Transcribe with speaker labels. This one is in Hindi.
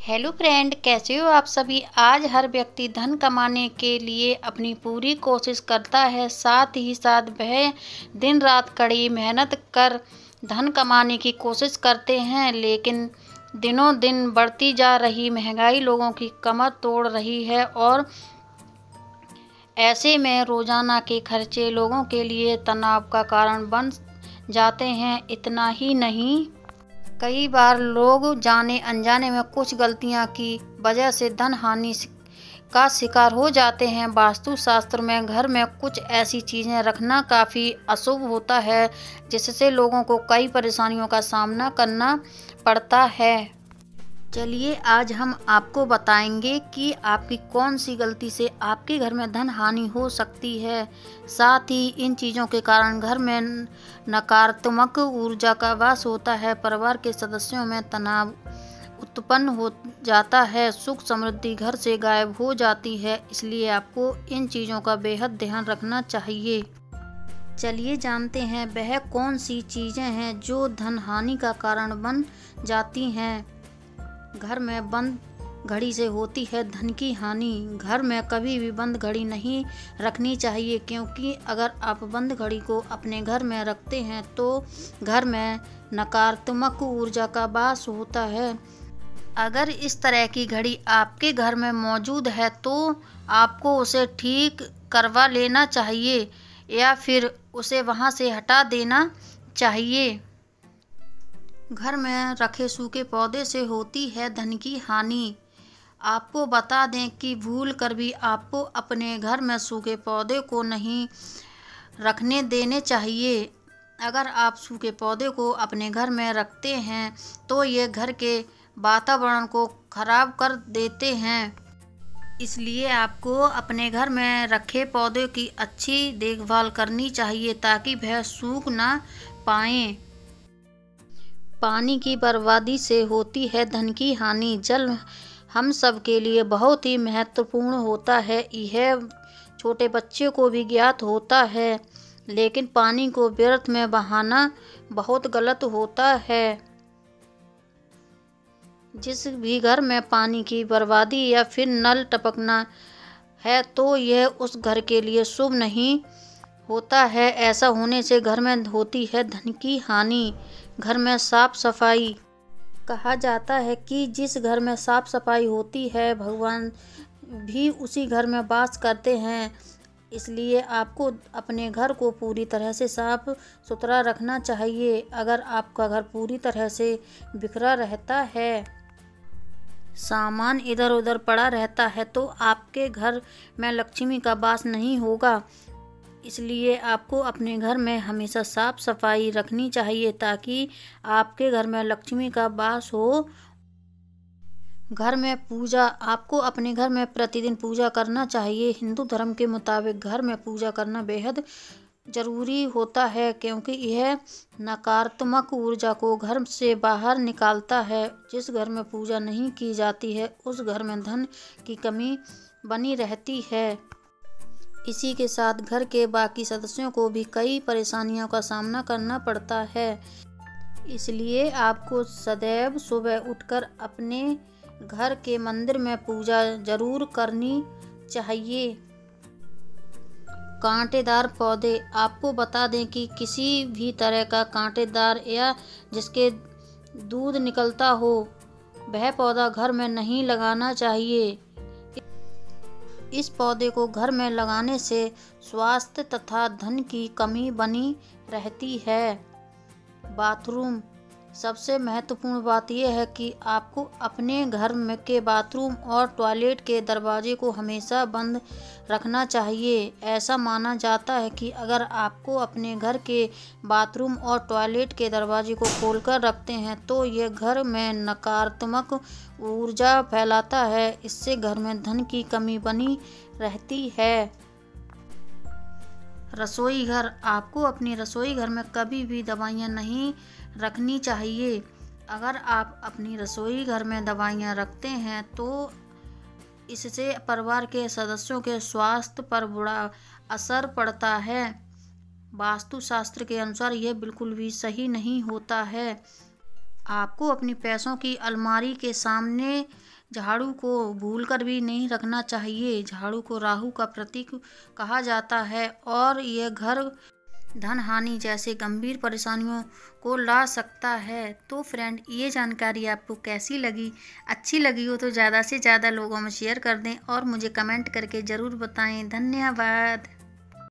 Speaker 1: हेलो फ्रेंड, कैसे हो आप सभी। आज हर व्यक्ति धन कमाने के लिए अपनी पूरी कोशिश करता है। साथ ही साथ वह दिन रात कड़ी मेहनत कर धन कमाने की कोशिश करते हैं, लेकिन दिनों दिन बढ़ती जा रही महंगाई लोगों की कमर तोड़ रही है और ऐसे में रोज़ाना के खर्चे लोगों के लिए तनाव का कारण बन जाते हैं। इतना ही नहीं, कई बार लोग जाने अनजाने में कुछ गलतियां की वजह से धन हानि का शिकार हो जाते हैं। वास्तु शास्त्र में घर में कुछ ऐसी चीज़ें रखना काफ़ी अशुभ होता है, जिससे लोगों को कई परेशानियों का सामना करना पड़ता है। चलिए आज हम आपको बताएंगे कि आपकी कौन सी गलती से आपके घर में धन हानि हो सकती है। साथ ही इन चीज़ों के कारण घर में नकारात्मक ऊर्जा का वास होता है, परिवार के सदस्यों में तनाव उत्पन्न हो जाता है, सुख समृद्धि घर से गायब हो जाती है। इसलिए आपको इन चीज़ों का बेहद ध्यान रखना चाहिए। चलिए जानते हैं वह कौन सी चीज़ें हैं जो धन हानि का कारण बन जाती हैं। घर में बंद घड़ी से होती है धन की हानि। घर में कभी भी बंद घड़ी नहीं रखनी चाहिए, क्योंकि अगर आप बंद घड़ी को अपने घर में रखते हैं तो घर में नकारात्मक ऊर्जा का वास होता है। अगर इस तरह की घड़ी आपके घर में मौजूद है तो आपको उसे ठीक करवा लेना चाहिए या फिर उसे वहां से हटा देना चाहिए। घर में रखे सूखे पौधे से होती है धन की हानि। आपको बता दें कि भूल कर भी आपको अपने घर में सूखे पौधे को नहीं रखने देने चाहिए। अगर आप सूखे पौधे को अपने घर में रखते हैं तो ये घर के वातावरण को खराब कर देते हैं। इसलिए आपको अपने घर में रखे पौधे की अच्छी देखभाल करनी चाहिए ताकि वह सूख ना पाएं। पानी की बर्बादी से होती है धन की हानि। जल हम सब के लिए बहुत ही महत्वपूर्ण होता है, यह छोटे बच्चे को भी ज्ञात होता है, लेकिन पानी को व्यर्थ में बहाना बहुत गलत होता है। जिस भी घर में पानी की बर्बादी या फिर नल टपकना है तो यह उस घर के लिए शुभ नहीं होता है। ऐसा होने से घर में होती है धन की हानि। घर में साफ सफाई। कहा जाता है कि जिस घर में साफ सफाई होती है भगवान भी उसी घर में वास करते हैं। इसलिए आपको अपने घर को पूरी तरह से साफ सुथरा रखना चाहिए। अगर आपका घर पूरी तरह से बिखरा रहता है, सामान इधर उधर पड़ा रहता है तो आपके घर में लक्ष्मी का वास नहीं होगा। इसलिए आपको अपने घर में हमेशा साफ सफाई रखनी चाहिए ताकि आपके घर में लक्ष्मी का वास हो। घर में पूजा। आपको अपने घर में प्रतिदिन पूजा करना चाहिए। हिंदू धर्म के मुताबिक घर में पूजा करना बेहद जरूरी होता है, क्योंकि यह नकारात्मक ऊर्जा को घर से बाहर निकालता है। जिस घर में पूजा नहीं की जाती है उस घर में धन की कमी बनी रहती है। इसी के साथ घर के बाकी सदस्यों को भी कई परेशानियों का सामना करना पड़ता है। इसलिए आपको सदैव सुबह उठकर अपने घर के मंदिर में पूजा जरूर करनी चाहिए। कांटेदार पौधे। आपको बता दें कि किसी भी तरह का कांटेदार या जिसके दूध निकलता हो वह पौधा घर में नहीं लगाना चाहिए। इस पौधे को घर में लगाने से स्वास्थ्य तथा धन की कमी बनी रहती है। बाथरूम। सबसे महत्वपूर्ण बात यह है कि आपको अपने घर में के बाथरूम और टॉयलेट के दरवाजे को हमेशा बंद रखना चाहिए। ऐसा माना जाता है कि अगर आपको अपने घर के बाथरूम और टॉयलेट के दरवाजे को खोलकर रखते हैं तो यह घर में नकारात्मक ऊर्जा फैलाता है। इससे घर में धन की कमी बनी रहती है। रसोई घर। आपको अपनी रसोई घर में कभी भी दवाइयाँ नहीं रखनी चाहिए। अगर आप अपनी रसोई घर में दवाइयाँ रखते हैं तो इससे परिवार के सदस्यों के स्वास्थ्य पर बुरा असर पड़ता है। वास्तु शास्त्र के अनुसार यह बिल्कुल भी सही नहीं होता है। आपको अपनी पैसों की अलमारी के सामने झाड़ू को भूलकर भी नहीं रखना चाहिए। झाड़ू को राहु का प्रतीक कहा जाता है और यह घर धन हानि जैसे गंभीर परेशानियों को ला सकता है। तो फ्रेंड, ये जानकारी आपको कैसी लगी? अच्छी लगी हो तो ज़्यादा से ज़्यादा लोगों में शेयर कर दें और मुझे कमेंट करके ज़रूर बताएं। धन्यवाद।